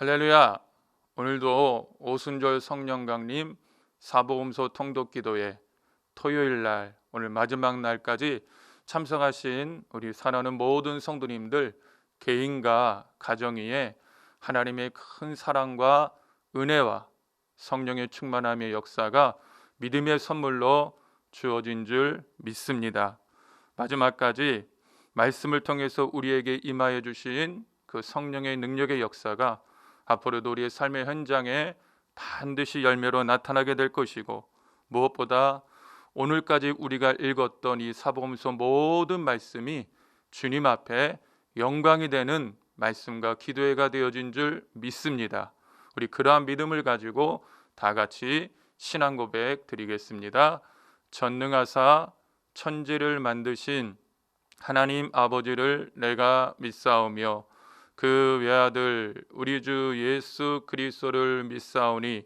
할렐루야! 오늘도 오순절 성령강림 사복음서 통독기도회 토요일날 오늘 마지막 날까지 참석하신 우리 사랑하는 모든 성도님들 개인과 가정 위에 하나님의 큰 사랑과 은혜와 성령의 충만함의 역사가 믿음의 선물로 주어진 줄 믿습니다. 마지막까지 말씀을 통해서 우리에게 임하여 주신 그 성령의 능력의 역사가 앞으로도 우리의 삶의 현장에 반드시 열매로 나타나게 될 것이고, 무엇보다 오늘까지 우리가 읽었던 이 사복음서 모든 말씀이 주님 앞에 영광이 되는 말씀과 기도회가 되어진 줄 믿습니다. 우리 그러한 믿음을 가지고 다 같이 신앙 고백 드리겠습니다. 전능하사 천지를 만드신 하나님 아버지를 내가 믿사오며 그 외아들 우리 주 예수 그리스도를 믿사오니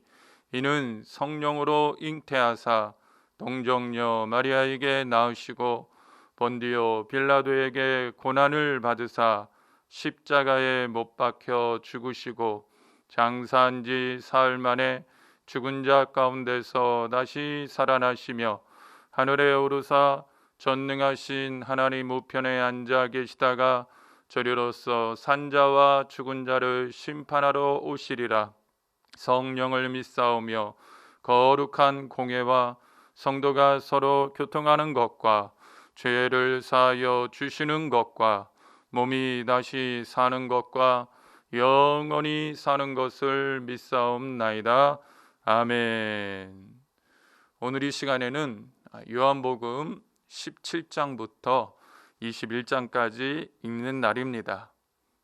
이는 성령으로 잉태하사 동정녀 마리아에게 낳으시고 본디오 빌라도에게 고난을 받으사 십자가에 못 박혀 죽으시고 장사한 지 사흘 만에 죽은 자 가운데서 다시 살아나시며 하늘에 오르사 전능하신 하나님 우편에 앉아 계시다가 저리로서 산자와 죽은 자를 심판하러 오시리라. 성령을 믿사오며 거룩한 공회와 성도가 서로 교통하는 것과 죄를 사하여 주시는 것과 몸이 다시 사는 것과 영원히 사는 것을 믿사옵나이다. 아멘. 오늘 이 시간에는 요한복음 17장부터 21장까지 읽는 날입니다.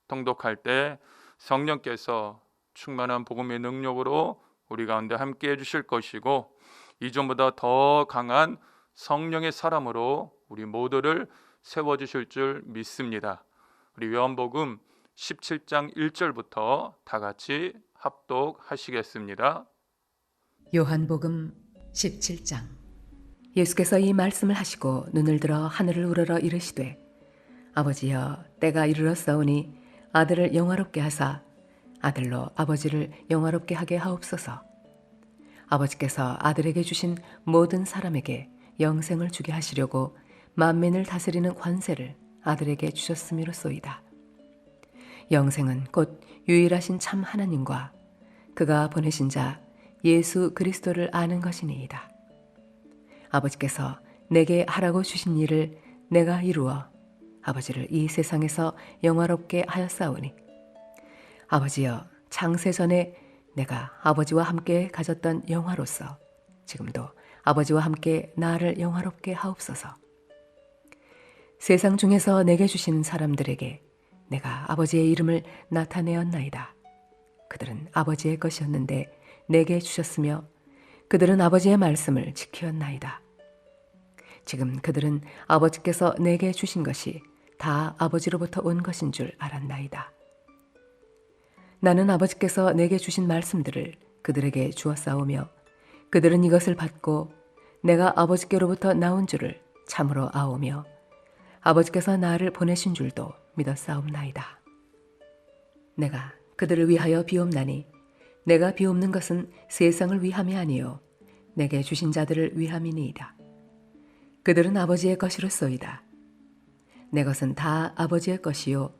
통독할 때 성령께서 충만한 복음의 능력으로 우리 가운데 함께 해주실 것이고, 이전보다 더 강한 성령의 사람으로 우리 모두를 세워주실 줄 믿습니다. 우리 요한복음 17장 1절부터 다 같이 합독하시겠습니다. 요한복음 17장. 예수께서 이 말씀을 하시고 눈을 들어 하늘을 우러러 이르시되, 아버지여, 때가 이르렀사오니 아들을 영화롭게 하사 아들로 아버지를 영화롭게 하게 하옵소서. 아버지께서 아들에게 주신 모든 사람에게 영생을 주게 하시려고 만민을 다스리는 권세를 아들에게 주셨음이로소이다. 영생은 곧 유일하신 참 하나님과 그가 보내신 자 예수 그리스도를 아는 것이니이다. 아버지께서 내게 하라고 주신 일을 내가 이루어 아버지를 이 세상에서 영화롭게 하였사오니, 아버지여, 창세 전에 내가 아버지와 함께 가졌던 영화로서 지금도 아버지와 함께 나를 영화롭게 하옵소서. 세상 중에서 내게 주신 사람들에게 내가 아버지의 이름을 나타내었나이다. 그들은 아버지의 것이었는데 내게 주셨으며 그들은 아버지의 말씀을 지키었나이다. 지금 그들은 아버지께서 내게 주신 것이 다 아버지로부터 온 것인 줄 알았나이다. 나는 아버지께서 내게 주신 말씀들을 그들에게 주었사오며 그들은 이것을 받고 내가 아버지께로부터 나온 줄을 참으로 아오며 아버지께서 나를 보내신 줄도 믿었사옵나이다. 내가 그들을 위하여 비옵나니 내가 비옵는 것은 세상을 위함이 아니요 내게 주신 자들을 위함이니이다. 그들은 아버지의 것이로소이다. 내 것은 다 아버지의 것이요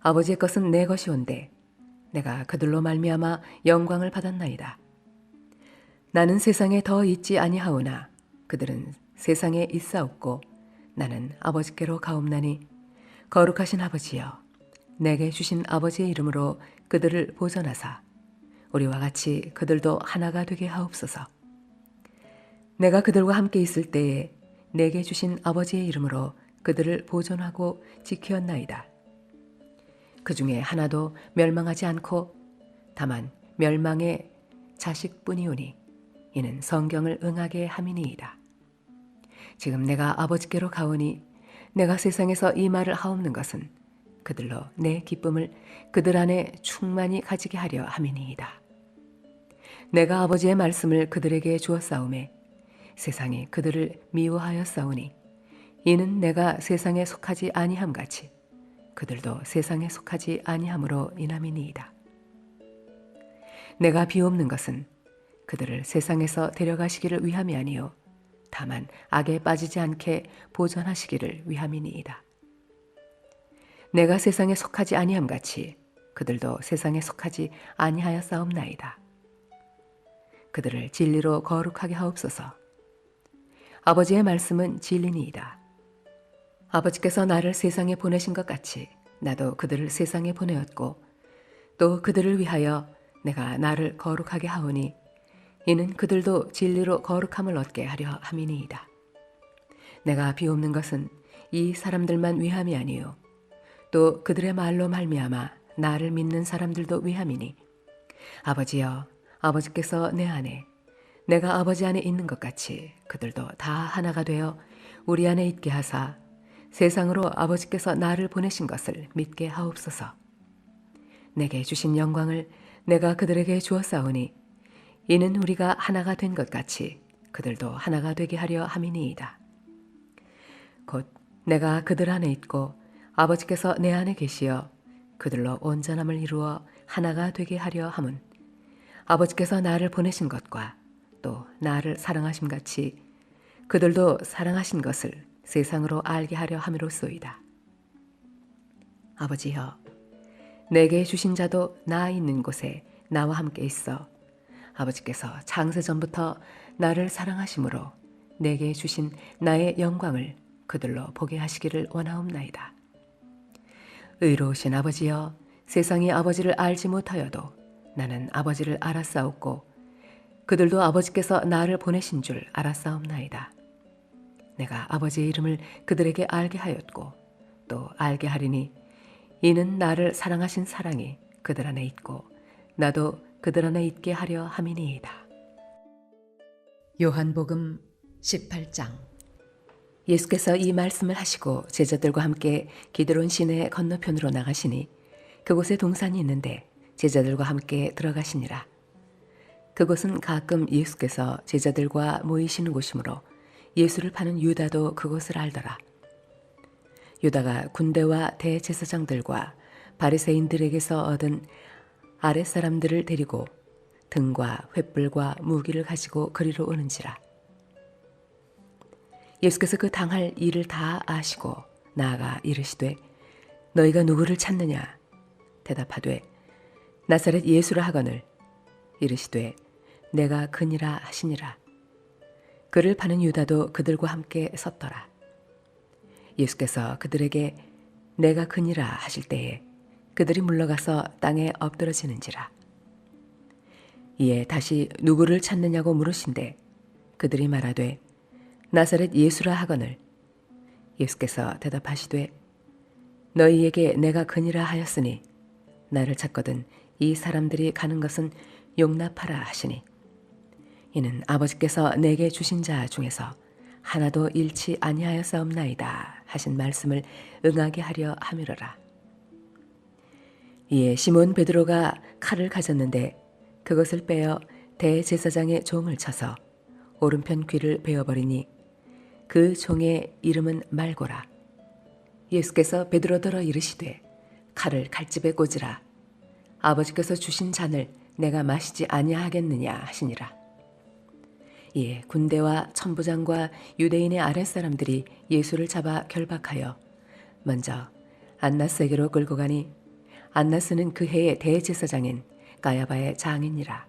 아버지의 것은 내 것이온데 내가 그들로 말미암아 영광을 받았나이다. 나는 세상에 더 있지 아니하오나 그들은 세상에 있사옵고 나는 아버지께로 가옵나니, 거룩하신 아버지여, 내게 주신 아버지의 이름으로 그들을 보존하사 우리와 같이 그들도 하나가 되게 하옵소서. 내가 그들과 함께 있을 때에 내게 주신 아버지의 이름으로 그들을 보존하고 지키었나이다. 그 중에 하나도 멸망하지 않고 다만 멸망의 자식뿐이오니 이는 성경을 응하게 함이니이다. 지금 내가 아버지께로 가오니 내가 세상에서 이 말을 하옵는 것은 그들로 내 기쁨을 그들 안에 충만히 가지게 하려 함이니이다. 내가 아버지의 말씀을 그들에게 주었사오매 세상이 그들을 미워하였사오니 이는 내가 세상에 속하지 아니함같이 그들도 세상에 속하지 아니함으로 인함이니이다. 내가 비옵는 것은 그들을 세상에서 데려가시기를 위함이 아니요 다만 악에 빠지지 않게 보전하시기를 위함이니이다. 내가 세상에 속하지 아니함 같이 그들도 세상에 속하지 아니하였사옵나이다. 그들을 진리로 거룩하게 하옵소서. 아버지의 말씀은 진리니이다. 아버지께서 나를 세상에 보내신 것 같이 나도 그들을 세상에 보내었고 또 그들을 위하여 내가 나를 거룩하게 하오니 이는 그들도 진리로 거룩함을 얻게 하려 함이니이다. 내가 비옵는 것은 이 사람들만 위함이 아니요 또 그들의 말로 말미암아 나를 믿는 사람들도 위함이니 아버지여 아버지께서 내 안에 내가 아버지 안에 있는 것 같이 그들도 다 하나가 되어 우리 안에 있게 하사 세상으로 아버지께서 나를 보내신 것을 믿게 하옵소서. 내게 주신 영광을 내가 그들에게 주었사오니 이는 우리가 하나가 된 것 같이 그들도 하나가 되게 하려 함이니이다. 곧 내가 그들 안에 있고 아버지께서 내 안에 계시어 그들로 온전함을 이루어 하나가 되게 하려 함은 아버지께서 나를 보내신 것과 또 나를 사랑하심 같이 그들도 사랑하신 것을 세상으로 알게 하려 함이로소이다. 아버지여, 내게 주신 자도 나 있는 곳에 나와 함께 있어 아버지께서 창세전부터 나를 사랑하심으로 내게 주신 나의 영광을 그들로 보게 하시기를 원하옵나이다. 의로우신 아버지여, 세상이 아버지를 알지 못하여도 나는 아버지를 알았사옵고 그들도 아버지께서 나를 보내신 줄 알았사옵나이다. 내가 아버지의 이름을 그들에게 알게 하였고 또 알게 하리니 이는 나를 사랑하신 사랑이 그들 안에 있고 나도 그들 안에 있게 하려 함이니이다. 요한복음 18장. 예수께서 이 말씀을 하시고 제자들과 함께 기드론 시내 건너편으로 나가시니 그곳에 동산이 있는데 제자들과 함께 들어가시니라. 그곳은 가끔 예수께서 제자들과 모이시는 곳이므로 예수를 파는 유다도 그곳을 알더라. 유다가 군대와 대제사장들과 바리새인들에게서 얻은 아랫사람들을 데리고 등과 횃불과 무기를 가지고 그리로 오는지라. 예수께서 그 당할 일을 다 아시고 나아가 이르시되 너희가 누구를 찾느냐? 대답하되 나사렛 예수라 하거늘 이르시되 내가 그니라 하시니라. 그를 파는 유다도 그들과 함께 섰더라. 예수께서 그들에게 내가 그니라 하실 때에 그들이 물러가서 땅에 엎드러지는지라. 이에 다시 누구를 찾느냐고 물으신대 그들이 말하되 나사렛 예수라 하거늘 예수께서 대답하시되 너희에게 내가 그니라 하였으니 나를 찾거든 이 사람들이 가는 것은 용납하라 하시니 이는 아버지께서 내게 주신 자 중에서 하나도 잃지 아니하였사옵나이다 하신 말씀을 응하게 하려 함이로라. 이에 시몬 베드로가 칼을 가졌는데 그것을 빼어 대제사장의 종을 쳐서 오른편 귀를 베어버리니 그 종의 이름은 말고라. 예수께서 베드로더러 이르시되 칼을 칼집에 꽂으라. 아버지께서 주신 잔을 내가 마시지 아니하겠느냐 하시니라. 이에 군대와 천부장과 유대인의 아랫사람들이 예수를 잡아 결박하여 먼저 안나스에게로 끌고 가니 안나스는 그 해의 대제사장인 가야바의 장이니라.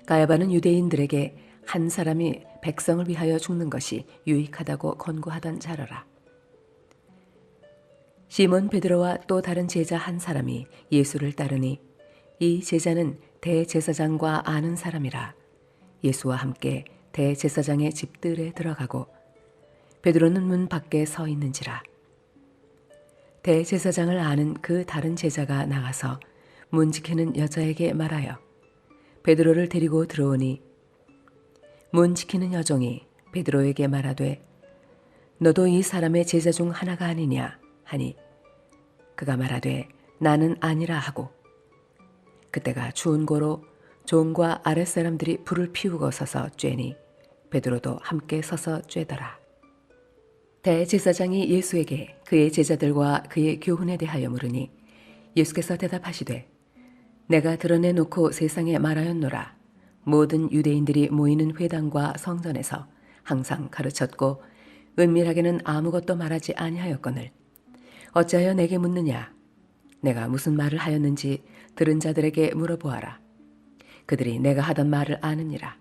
가야바는 유대인들에게 한 사람이 백성을 위하여 죽는 것이 유익하다고 권고하던 자로라. 시몬 베드로와 또 다른 제자 한 사람이 예수를 따르니 이 제자는 대제사장과 아는 사람이라 예수와 함께 대제사장의 집들에 들어가고 베드로는 문 밖에 서 있는지라. 대제사장을 아는 그 다른 제자가 나가서 문 지키는 여자에게 말하여 베드로를 데리고 들어오니 문 지키는 여종이 베드로에게 말하되 너도 이 사람의 제자 중 하나가 아니냐 하니 그가 말하되 나는 아니라 하고 그때가 추운 고로 종과 아랫사람들이 불을 피우고 서서 쬐니 베드로도 함께 서서 쬐더라. 대제사장이 예수에게 그의 제자들과 그의 교훈에 대하여 물으니 예수께서 대답하시되 내가 드러내놓고 세상에 말하였노라. 모든 유대인들이 모이는 회당과 성전에서 항상 가르쳤고 은밀하게는 아무것도 말하지 아니하였거늘 어찌하여 내게 묻느냐? 내가 무슨 말을 하였는지 들은 자들에게 물어보아라. 그들이 내가 하던 말을 아느니라.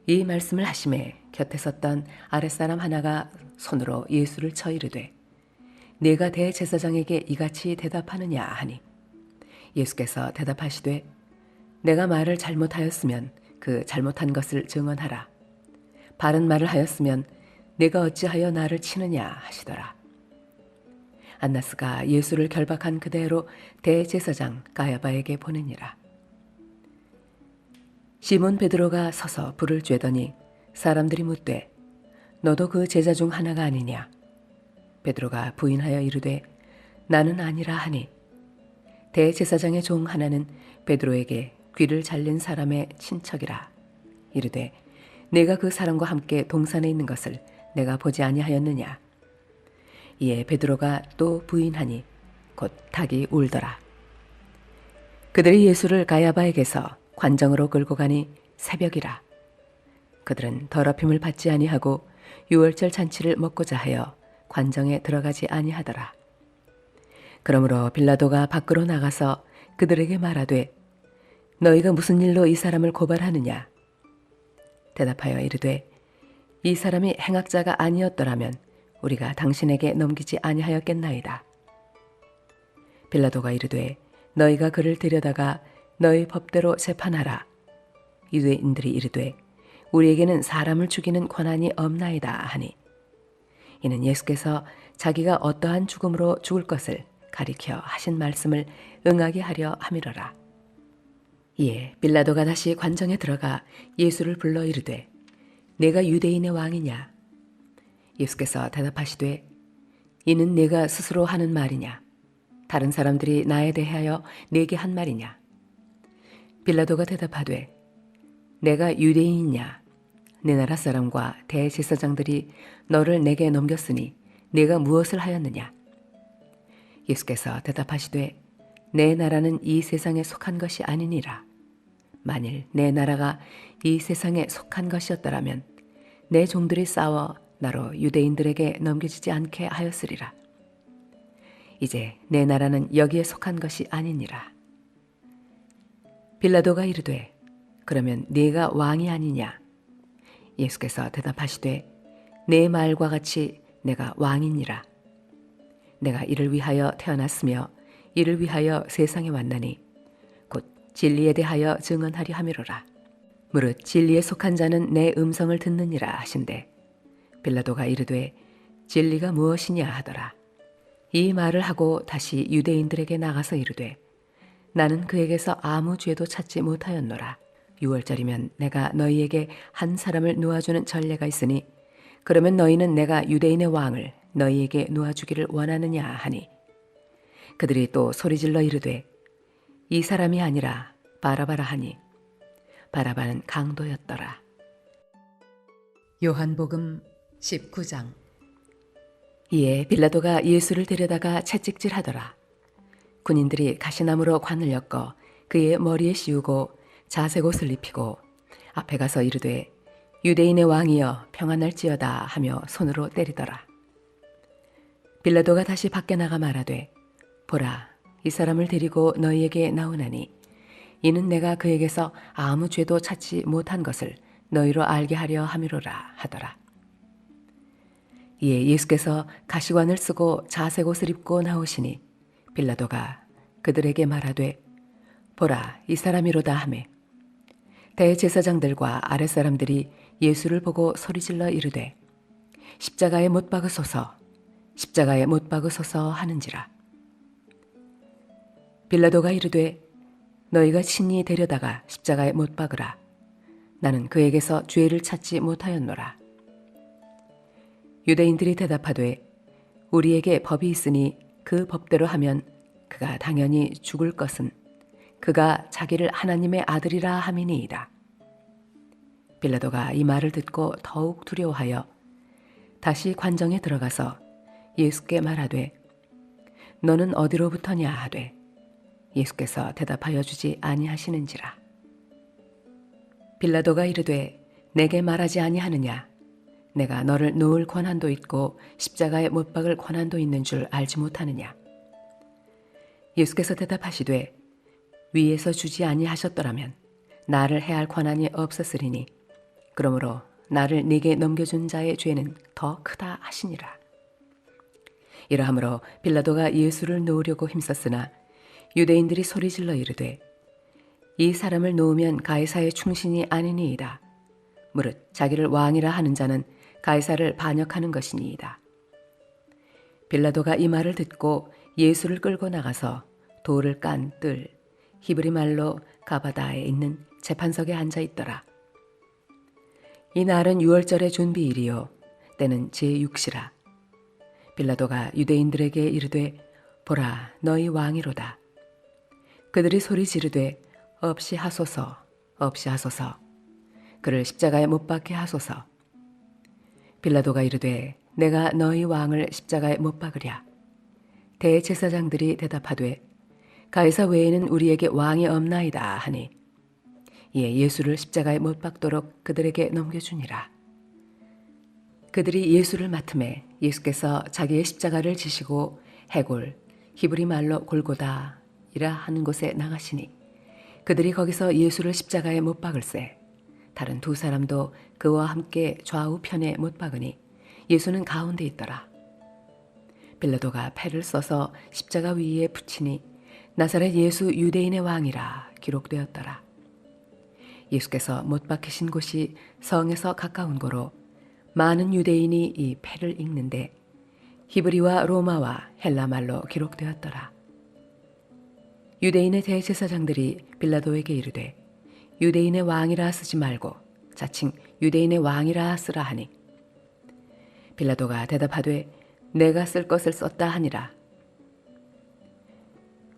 이 말씀을 하심에 곁에 섰던 아랫사람 하나가 손으로 예수를 쳐 이르되 네가 대제사장에게 이같이 대답하느냐 하니 예수께서 대답하시되 내가 말을 잘못하였으면 그 잘못한 것을 증언하라. 바른 말을 하였으면 네가 어찌하여 나를 치느냐 하시더라. 안나스가 예수를 결박한 그대로 대제사장 가야바에게 보내니라. 시몬 베드로가 서서 불을 쬐더니 사람들이 묻되 너도 그 제자 중 하나가 아니냐? 베드로가 부인하여 이르되 나는 아니라 하니 대제사장의 종 하나는 베드로에게 귀를 잘린 사람의 친척이라 이르되 내가 그 사람과 함께 동산에 있는 것을 내가 보지 아니하였느냐? 이에 베드로가 또 부인하니 곧 닭이 울더라. 그들이 예수를 가야바에게서 관정으로 끌고 가니 새벽이라. 그들은 더럽힘을 받지 아니하고 유월절 잔치를 먹고자 하여 관정에 들어가지 아니하더라. 그러므로 빌라도가 밖으로 나가서 그들에게 말하되 너희가 무슨 일로 이 사람을 고발하느냐? 대답하여 이르되 이 사람이 행악자가 아니었더라면 우리가 당신에게 넘기지 아니하였겠나이다. 빌라도가 이르되 너희가 그를 데려다가 너희 법대로 재판하라. 유대인들이 이르되 우리에게는 사람을 죽이는 권한이 없나이다 하니 이는 예수께서 자기가 어떠한 죽음으로 죽을 것을 가리켜 하신 말씀을 응하게 하려 함이로라. 이에 빌라도가 다시 관정에 들어가 예수를 불러 이르되 내가 유대인의 왕이냐? 예수께서 대답하시되 이는 내가 스스로 하는 말이냐? 다른 사람들이 나에 대하여 내게 한 말이냐? 빌라도가 대답하되 내가 유대인이냐? 내 나라 사람과 대제사장들이 너를 내게 넘겼으니 내가 무엇을 하였느냐? 예수께서 대답하시되 내 나라는 이 세상에 속한 것이 아니니라. 만일 내 나라가 이 세상에 속한 것이었더라면 내 종들이 싸워 나로 유대인들에게 넘겨지지 않게 하였으리라. 이제 내 나라는 여기에 속한 것이 아니니라. 빌라도가 이르되 그러면 네가 왕이 아니냐? 예수께서 대답하시되 내 말과 같이 내가 왕이니라. 내가 이를 위하여 태어났으며 이를 위하여 세상에 왔나니 곧 진리에 대하여 증언하려 함이로라. 무릇 진리에 속한 자는 내 음성을 듣느니라 하신대 빌라도가 이르되 진리가 무엇이냐 하더라. 이 말을 하고 다시 유대인들에게 나가서 이르되 나는 그에게서 아무 죄도 찾지 못하였노라. 6월절이면 내가 너희에게 한 사람을 놓아주는 전례가 있으니 그러면 너희는 내가 유대인의 왕을 너희에게 놓아주기를 원하느냐 하니 그들이 또 소리질러 이르되 이 사람이 아니라 바라바라 하니 바라바는 강도였더라. 요한복음 19장. 이에 빌라도가 예수를 데려다가 채찍질하더라. 군인들이 가시나무로 관을 엮어 그의 머리에 씌우고 자색 옷을 입히고 앞에 가서 이르되 유대인의 왕이여 평안할지어다 하며 손으로 때리더라. 빌라도가 다시 밖에 나가 말하되 보라 이 사람을 데리고 너희에게 나오나니 이는 내가 그에게서 아무 죄도 찾지 못한 것을 너희로 알게 하려 함이로라 하더라. 이에 예수께서 가시관을 쓰고 자색 옷을 입고 나오시니 빌라도가 그들에게 말하되 보라 이 사람이로다 하매 대제사장들과 아랫사람들이 예수를 보고 소리질러 이르되 십자가에 못 박으소서 십자가에 못 박으소서 하는지라. 빌라도가 이르되 너희가 친히 데려다가 십자가에 못 박으라. 나는 그에게서 죄를 찾지 못하였노라. 유대인들이 대답하되 우리에게 법이 있으니 그 법대로 하면 그가 당연히 죽을 것은 그가 자기를 하나님의 아들이라 함이니이다. 빌라도가 이 말을 듣고 더욱 두려워하여 다시 관정에 들어가서 예수께 말하되 너는 어디로부터냐 하되 예수께서 대답하여 주지 아니하시는지라. 빌라도가 이르되 내게 말하지 아니하느냐? 내가 너를 놓을 권한도 있고 십자가에 못 박을 권한도 있는 줄 알지 못하느냐? 예수께서 대답하시되 위에서 주지 아니하셨더라면 나를 해할 권한이 없었으리니 그러므로 나를 네게 넘겨준 자의 죄는 더 크다 하시니라. 이러함으로 빌라도가 예수를 놓으려고 힘썼으나 유대인들이 소리질러 이르되 이 사람을 놓으면 가이사의 충신이 아니니이다. 무릇 자기를 왕이라 하는 자는 가이사를 반역하는 것이니이다. 빌라도가 이 말을 듣고 예수를 끌고 나가서 돌을 깐 뜰 히브리 말로 가바다에 있는 재판석에 앉아 있더라. 이 날은 유월절의 준비일이요 때는 제6시라. 빌라도가 유대인들에게 이르되 보라 너희 왕이로다. 그들이 소리 지르되 없이 하소서 없이 하소서 그를 십자가에 못 박게 하소서. 빌라도가 이르되 내가 너희 왕을 십자가에 못 박으랴. 대제사장들이 대답하되 가이사 외에는 우리에게 왕이 없나이다 하니 이에 예수를 십자가에 못 박도록 그들에게 넘겨주니라. 그들이 예수를 맡음에 예수께서 자기의 십자가를 지시고 해골 히브리 말로 골고다이라 하는 곳에 나가시니 그들이 거기서 예수를 십자가에 못 박을새 다른 두 사람도 그와 함께 좌우편에 못 박으니 예수는 가운데 있더라. 빌라도가 패를 써서 십자가 위에 붙이니 나사렛 예수 유대인의 왕이라 기록되었더라. 예수께서 못 박히신 곳이 성에서 가까운 고로 많은 유대인이 이 패를 읽는데 히브리와 로마와 헬라 말로 기록되었더라. 유대인의 대제사장들이 빌라도에게 이르되 유대인의 왕이라 쓰지 말고 자칭 유대인의 왕이라 쓰라 하니 빌라도가 대답하되 내가 쓸 것을 썼다 하니라.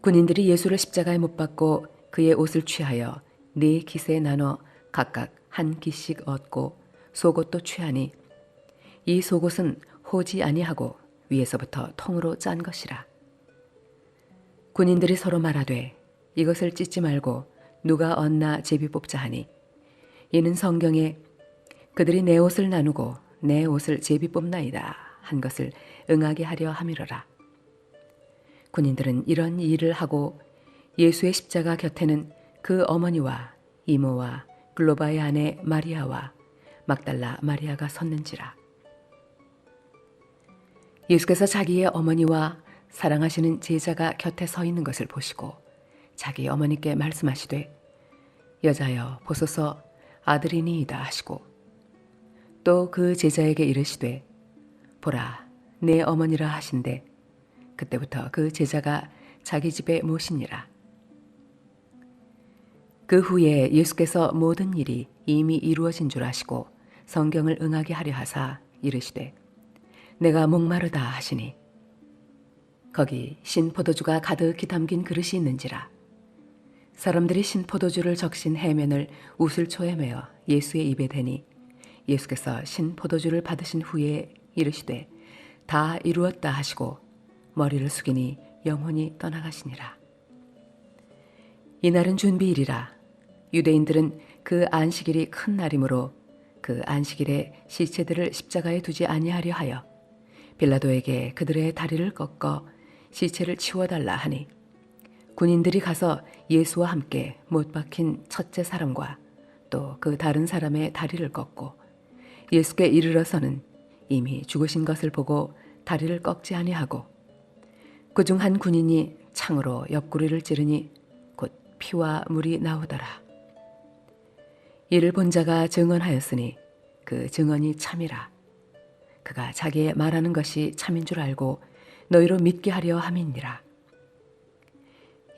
군인들이 예수를 십자가에 못 박고 그의 옷을 취하여 네 깃에 나눠 각각 한 깃씩 얻고 속옷도 취하니 이 속옷은 호지 아니하고 위에서부터 통으로 짠 것이라. 군인들이 서로 말하되 이것을 찢지 말고 누가 얻나 제비 뽑자 하니 이는 성경에 그들이 내 옷을 나누고 내 옷을 제비 뽑나이다 한 것을 응하게 하려 함이로라. 군인들은 이런 일을 하고 예수의 십자가 곁에는 그 어머니와 이모와 글로바의 아내 마리아와 막달라 마리아가 섰는지라. 예수께서 자기의 어머니와 사랑하시는 제자가 곁에 서 있는 것을 보시고 자기 어머니께 말씀하시되 여자여 보소서 아들이니이다 하시고 또 그 제자에게 이르시되 보라 내 어머니라 하신대 그때부터 그 제자가 자기 집에 모시니라. 그 후에 예수께서 모든 일이 이미 이루어진 줄 아시고 성경을 응하게 하려 하사 이르시되 내가 목마르다 하시니 거기 신포도주가 가득히 담긴 그릇이 있는지라. 사람들이 신포도주를 적신 해면을 우슬초에 매어 예수의 입에 대니 예수께서 신포도주를 받으신 후에 이르시되 다 이루었다 하시고 머리를 숙이니 영혼이 떠나가시니라. 이날은 준비일이라. 유대인들은 그 안식일이 큰 날이므로 그 안식일에 시체들을 십자가에 두지 아니하려 하여 빌라도에게 그들의 다리를 꺾어 시체를 치워달라 하니 군인들이 가서 예수와 함께 못 박힌 첫째 사람과 또 그 다른 사람의 다리를 꺾고 예수께 이르러서는 이미 죽으신 것을 보고 다리를 꺾지 아니하고 그중 한 군인이 창으로 옆구리를 찌르니 곧 피와 물이 나오더라. 이를 본 자가 증언하였으니 그 증언이 참이라. 그가 자기의 말하는 것이 참인 줄 알고 너희로 믿게 하려 함이니라.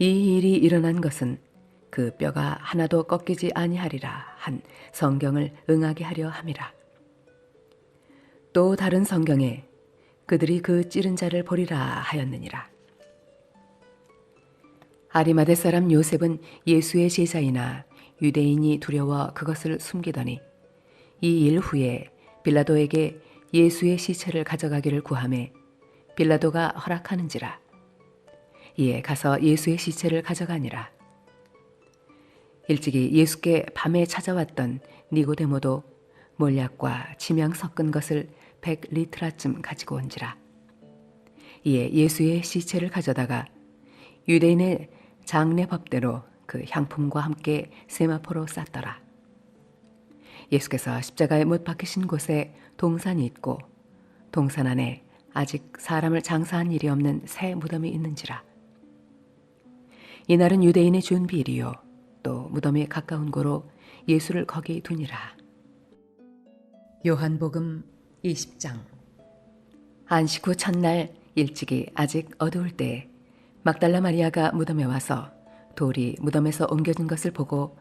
이 일이 일어난 것은 그 뼈가 하나도 꺾이지 아니하리라 한 성경을 응하게 하려 함이라. 또 다른 성경에 그들이 그 찌른 자를 보리라 하였느니라. 아리마대 사람 요셉은 예수의 제자이나 유대인이 두려워 그것을 숨기더니 이 일 후에 빌라도에게 예수의 시체를 가져가기를 구하매 빌라도가 허락하는지라. 이에 가서 예수의 시체를 가져가니라. 일찍이 예수께 밤에 찾아왔던 니고데모도 몰약과 침향 섞은 것을 100리트라쯤 가지고 온지라. 이에 예수의 시체를 가져다가 유대인의 장례법대로 그 향품과 함께 세마포로 쌌더라. 예수께서 십자가에 못 박히신 곳에 동산이 있고 동산 안에 아직 사람을 장사한 일이 없는 새 무덤이 있는지라. 이날은 유대인의 준비일이요 또 무덤에 가까운 고로 예수를 거기 두니라. 요한복음 20장. 안식 후 첫날 일찍이 아직 어두울 때에 막달라 마리아가 무덤에 와서 돌이 무덤에서 옮겨진 것을 보고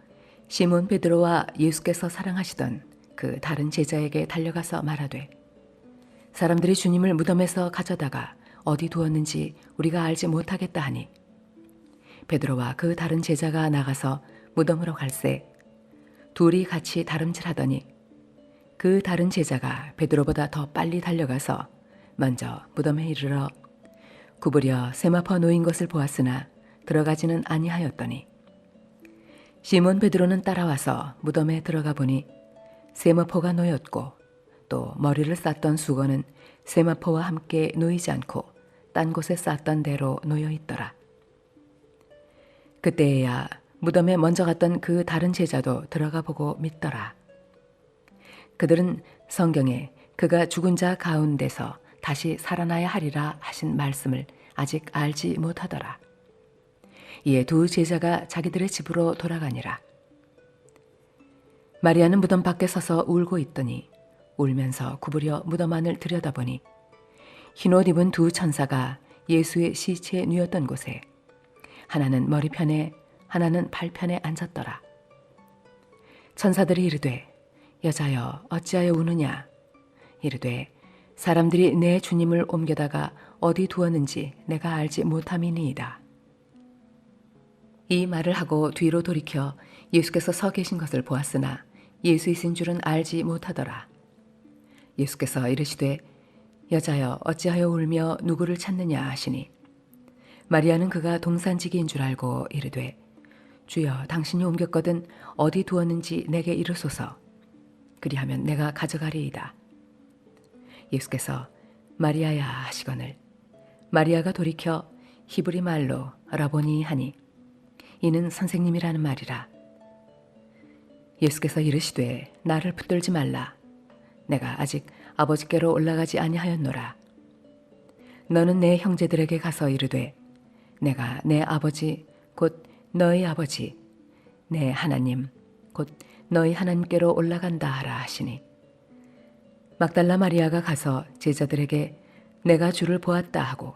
시몬 베드로와 예수께서 사랑하시던 그 다른 제자에게 달려가서 말하되, 사람들이 주님을 무덤에서 가져다가 어디 두었는지 우리가 알지 못하겠다 하니, 베드로와 그 다른 제자가 나가서 무덤으로 갈새 둘이 같이 다름질하더니 그 다른 제자가 베드로보다 더 빨리 달려가서 먼저 무덤에 이르러 구부려 세마포 놓인 것을 보았으나 들어가지는 아니하였더니, 시몬 베드로는 따라와서 무덤에 들어가 보니 세마포가 놓였고 또 머리를 쌌던 수건은 세마포와 함께 놓이지 않고 딴 곳에 쌌던 대로 놓여 있더라. 그때야 무덤에 먼저 갔던 그 다른 제자도 들어가 보고 믿더라. 그들은 성경에 그가 죽은 자 가운데서 다시 살아나야 하리라 하신 말씀을 아직 알지 못하더라. 이에 두 제자가 자기들의 집으로 돌아가니라. 마리아는 무덤 밖에 서서 울고 있더니 울면서 구부려 무덤 안을 들여다보니 흰옷 입은 두 천사가 예수의 시체에 누웠던 곳에 하나는 머리편에 하나는 발편에 앉았더라. 천사들이 이르되, 여자여 어찌하여 우느냐? 이르되, 사람들이 내 주님을 옮겨다가 어디 두었는지 내가 알지 못함이니이다. 이 말을 하고 뒤로 돌이켜 예수께서 서 계신 것을 보았으나 예수이신 줄은 알지 못하더라. 예수께서 이르시되, 여자여 어찌하여 울며 누구를 찾느냐 하시니, 마리아는 그가 동산지기인 줄 알고 이르되, 주여 당신이 옮겼거든 어디 두었는지 내게 이르소서. 그리하면 내가 가져가리이다. 예수께서 마리아야 하시거늘 마리아가 돌이켜 히브리 말로 라보니 하니 이는 선생님이라는 말이라. 예수께서 이르시되, 나를 붙들지 말라. 내가 아직 아버지께로 올라가지 아니하였노라. 너는 내 형제들에게 가서 이르되, 내가 내 아버지 곧 너희 아버지 내 하나님 곧 너희 하나님께로 올라간다 하라 하시니, 막달라 마리아가 가서 제자들에게 내가 주를 보았다 하고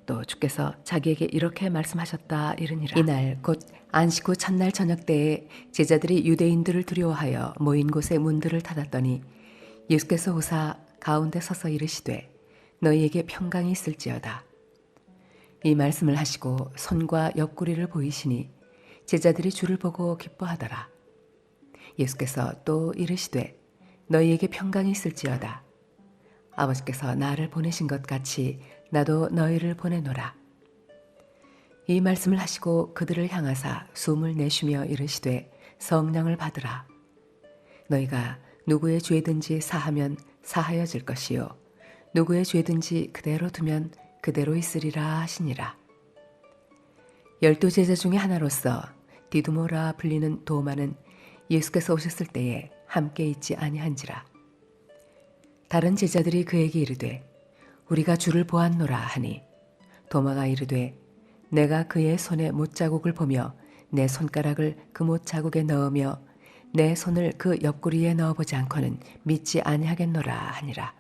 또 주께서 자기에게 이렇게 말씀하셨다 이르니라. 이날 곧 안식 후 첫날 저녁 때에 제자들이 유대인들을 두려워하여 모인 곳에 문들을 닫았더니 예수께서 오사 가운데 서서 이르시되, 너희에게 평강이 있을지어다. 이 말씀을 하시고 손과 옆구리를 보이시니 제자들이 주를 보고 기뻐하더라. 예수께서 또 이르시되, 너희에게 평강이 있을지어다. 아버지께서 나를 보내신 것 같이 나도 너희를 보내노라. 이 말씀을 하시고 그들을 향하사 숨을 내쉬며 이르시되, 성령을 받으라. 너희가 누구의 죄든지 사하면 사하여질 것이요 누구의 죄든지 그대로 두면 그대로 있으리라 하시니라. 12 제자 중에 하나로서 디두모라 불리는 도마는 예수께서 오셨을 때에 함께 있지 아니한지라. 다른 제자들이 그에게 이르되, 우리가 주를 보았노라 하니, 도마가 이르되, 내가 그의 손에 못자국을 보며 내 손가락을 그 못자국에 넣으며 내 손을 그 옆구리에 넣어보지 않고는 믿지 아니하겠노라 하니라.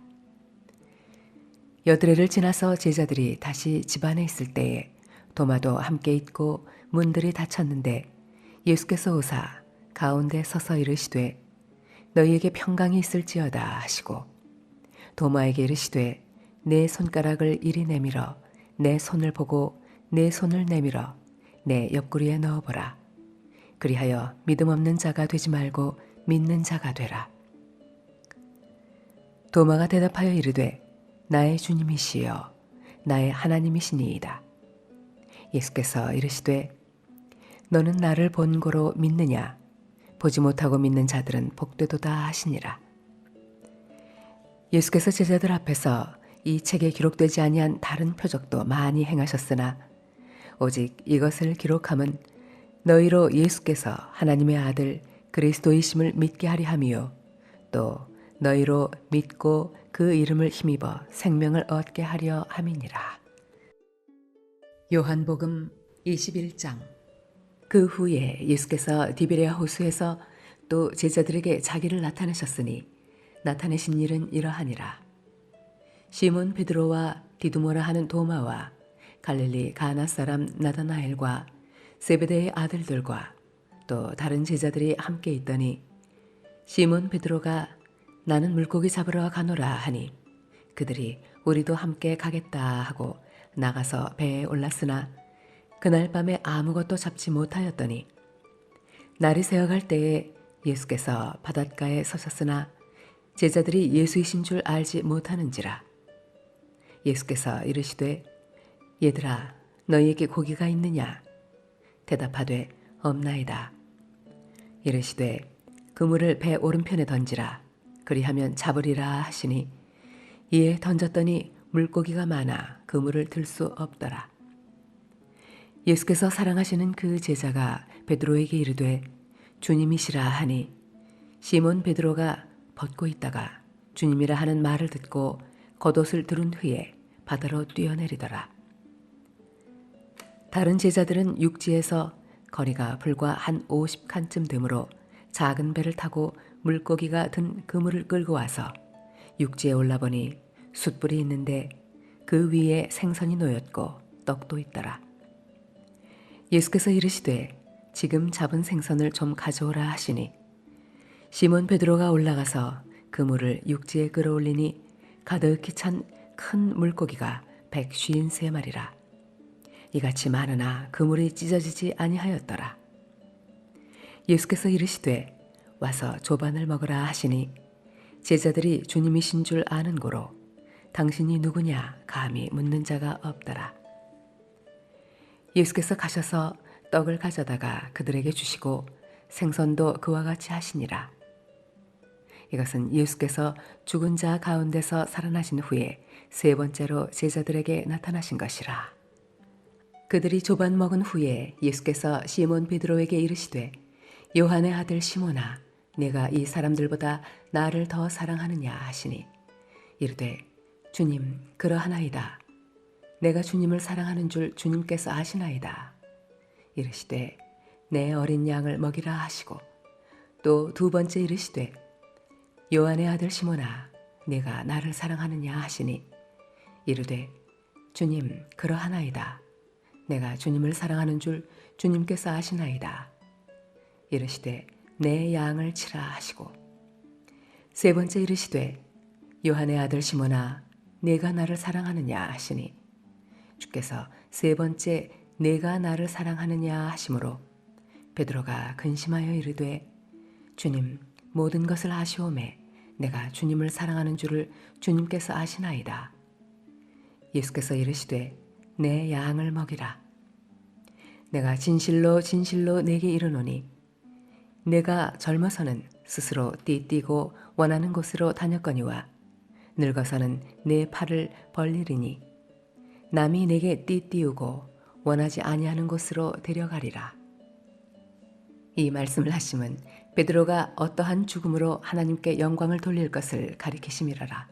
여드레를 지나서 제자들이 다시 집 안에 있을 때에 도마도 함께 있고 문들이 닫혔는데 예수께서 오사 가운데 서서 이르시되, 너희에게 평강이 있을지어다 하시고 도마에게 이르시되, 내 손가락을 이리 내밀어 내 손을 보고 내 손을 내밀어 내 옆구리에 넣어보라. 그리하여 믿음 없는 자가 되지 말고 믿는 자가 되라. 도마가 대답하여 이르되, 나의 주님이시여 나의 하나님이시니이다. 예수께서 이르시되 너는 나를 본고로 믿느냐? 보지 못하고 믿는 자들은 복되도다 하시니라. 예수께서 제자들 앞에서 이 책에 기록되지 아니한 다른 표적도 많이 행하셨으나 오직 이것을 기록함은 너희로 예수께서 하나님의 아들 그리스도이심을 믿게 하려 함이요 또 너희로 믿고 그 이름을 힘입어 생명을 얻게 하려 함이니라. 요한복음 21장. 그 후에 예수께서 디베랴 호수에서 또 제자들에게 자기를 나타내셨으니 나타내신 일은 이러하니라. 시몬 베드로와 디두모라 하는 도마와 갈릴리 가나 사람 나다나엘과 세베대의 아들들과 또 다른 제자들이 함께 있더니 시몬 베드로가 나는 물고기 잡으러 가노라 하니 그들이 우리도 함께 가겠다 하고 나가서 배에 올랐으나 그날 밤에 아무것도 잡지 못하였더니 날이 새어갈 때에 예수께서 바닷가에 서셨으나 제자들이 예수이신 줄 알지 못하는지라. 예수께서 이르시되 얘들아 너희에게 고기가 있느냐? 대답하되 없나이다. 이르시되 그물을 배 오른편에 던지라. 그리하면 잡으리라 하시니 이에 던졌더니 물고기가 많아 그물을 들 수 없더라. 예수께서 사랑하시는 그 제자가 베드로에게 이르되 주님이시라 하니 시몬 베드로가 벗고 있다가 주님이라 하는 말을 듣고 겉옷을 두른 후에 바다로 뛰어내리더라. 다른 제자들은 육지에서 거리가 불과 한 50칸쯤 되므로 작은 배를 타고 물고기가 든 그물을 끌고 와서 육지에 올라보니 숯불이 있는데 그 위에 생선이 놓였고 떡도 있더라. 예수께서 이르시되 지금 잡은 생선을 좀 가져오라 하시니 시몬 베드로가 올라가서 그물을 육지에 끌어올리니 가득히 찬 큰 물고기가 153마리라. 이같이 많으나 그물이 찢어지지 아니하였더라. 예수께서 이르시되 와서 조반을 먹으라 하시니 제자들이 주님이신 줄 아는 고로 당신이 누구냐 감히 묻는 자가 없더라. 예수께서 가셔서 떡을 가져다가 그들에게 주시고 생선도 그와 같이 하시니라. 이것은 예수께서 죽은 자 가운데서 살아나신 후에 세 번째로 제자들에게 나타나신 것이라. 그들이 조반 먹은 후에 예수께서 시몬 베드로에게 이르시되 요한의 아들 시몬아 내가 이 사람들보다 나를 더 사랑하느냐 하시니 이르되 주님 그러하나이다. 내가 주님을 사랑하는 줄 주님께서 아시나이다. 이르시되 내 어린 양을 먹이라 하시고 또 두 번째 이르시되 요한의 아들 시몬아 내가 나를 사랑하느냐 하시니 이르되 주님 그러하나이다. 내가 주님을 사랑하는 줄 주님께서 아시나이다. 이르시되 내 양을 치라 하시고 세 번째 이르시되 요한의 아들 시몬아 내가 나를 사랑하느냐 하시니 주께서 세 번째 내가 나를 사랑하느냐 하심으로 베드로가 근심하여 이르되 주님 모든 것을 아시오매 내가 주님을 사랑하는 줄을 주님께서 아시나이다. 예수께서 이르시되 내 양을 먹이라. 내가 진실로 진실로 내게 이르노니 내가 젊어서는 스스로 띠띠고 원하는 곳으로 다녔거니와 늙어서는 내 팔을 벌리리니 남이 내게 띠띠우고 원하지 아니하는 곳으로 데려가리라. 이 말씀을 하심은 베드로가 어떠한 죽음으로 하나님께 영광을 돌릴 것을 가리키심이라라.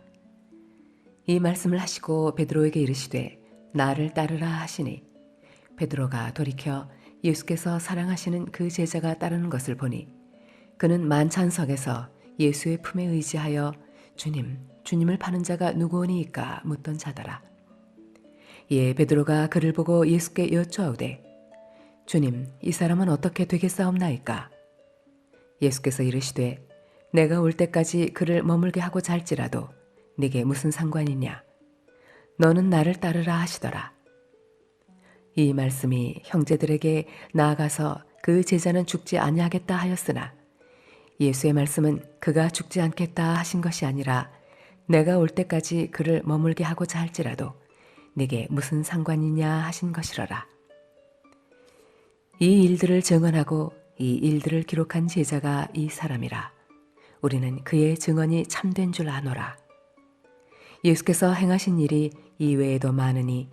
이 말씀을 하시고 베드로에게 이르시되 나를 따르라 하시니 베드로가 돌이켜 예수께서 사랑하시는 그 제자가 따르는 것을 보니 그는 만찬석에서 예수의 품에 의지하여 주님을 파는 자가 누구오니이까 묻던 자더라. 이에 베드로가 그를 보고 예수께 여쭈어오되 주님 이 사람은 어떻게 되겠사옵나이까? 예수께서 이르시되 내가 올 때까지 그를 머물게 하고자 할지라도 네게 무슨 상관이냐? 너는 나를 따르라 하시더라. 이 말씀이 형제들에게 나아가서 그 제자는 죽지 아니하겠다 하였으나 예수의 말씀은 그가 죽지 않겠다 하신 것이 아니라 내가 올 때까지 그를 머물게 하고자 할지라도 네게 무슨 상관이냐 하신 것이로라. 이 일들을 증언하고 이 일들을 기록한 제자가 이 사람이라. 우리는 그의 증언이 참된 줄 아노라. 예수께서 행하신 일이 이 외에도 많으니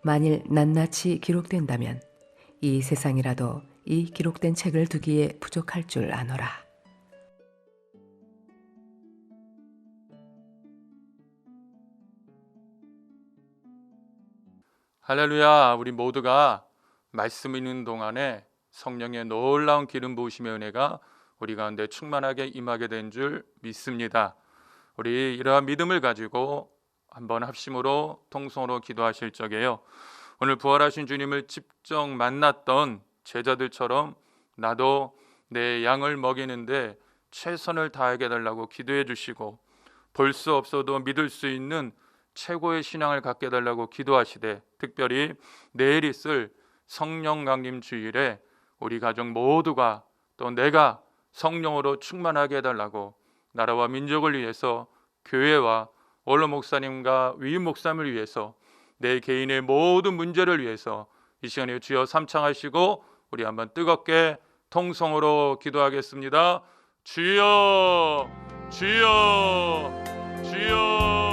만일 낱낱이 기록된다면 이 세상이라도 이 기록된 책을 두기에 부족할 줄 아노라. 할렐루야. 우리 모두가 말씀 읽는 동안에 성령의 놀라운 기름 부으심의 은혜가 우리 가운데 충만하게 임하게 된 줄 믿습니다. 우리 이러한 믿음을 가지고 한번 합심으로 통성으로 기도하실 적에요, 오늘 부활하신 주님을 직접 만났던 제자들처럼 나도 내 양을 먹이는데 최선을 다하게 해달라고 기도해 주시고, 볼 수 없어도 믿을 수 있는 최고의 신앙을 갖게 해달라고 기도하시되, 특별히 내일 있을 성령 강림 주일에 우리 가족 모두가 또 내가 성령으로 충만하게 해달라고, 나라와 민족을 위해서, 교회와 원로 목사님과 위임 목사님을 위해서, 내 개인의 모든 문제를 위해서 이 시간에 주여 삼창하시고 우리 한번 뜨겁게 통성으로 기도하겠습니다. 주여, 주여, 주여.